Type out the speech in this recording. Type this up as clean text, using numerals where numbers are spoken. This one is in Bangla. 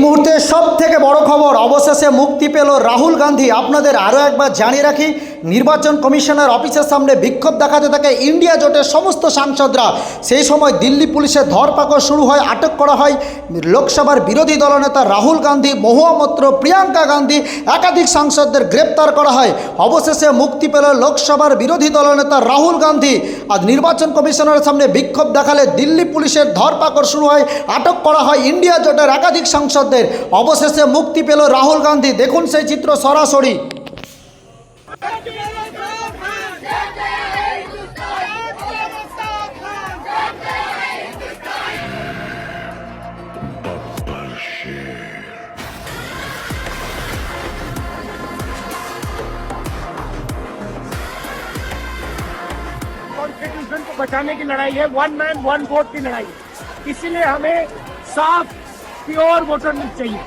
মুহূর্তে সব থেকে বড় খবর, অবশেষে মুক্তি পেল রাহুল গান্ধী। আপনাদের আরও একবার জানিয়ে রাখি, নির্বাচন কমিশনের অফিসের সামনে বিক্ষোভ দেখাতে থাকে ইন্ডিয়া জোটের সমস্ত সাংসদরা। সেই সময় দিল্লি পুলিশের ধরপাকড় শুরু হয়, আটক করা হয় লোকসভার বিরোধী দলনেতা রাহুল গান্ধী, মহুয়া মৈত্র, প্রিয়াঙ্কা গান্ধী, একাধিক সাংসদদের গ্রেপ্তার করা হয়। অবশেষে মুক্তি পেল লোকসভার বিরোধী দলনেতা রাহুল গান্ধী। আজ নির্বাচন কমিশনের সামনে বিক্ষোভ দেখালে দিল্লি পুলিশের ধরপাকড় শুরু হয়, আটক করা হয় ইন্ডিয়া জোটের একাধিক সাংসদদের। অবশেষে মুক্তি পেল রাহুল গান্ধী। দেখুন সেই চিত্র সরাসরি। कॉन्स्टिट्यूशन को बचाने की लड़ाई है, वन मैन वन वोट की लड़ाई है। इसीलिए हमें साफ प्योर वोटर चाहिए।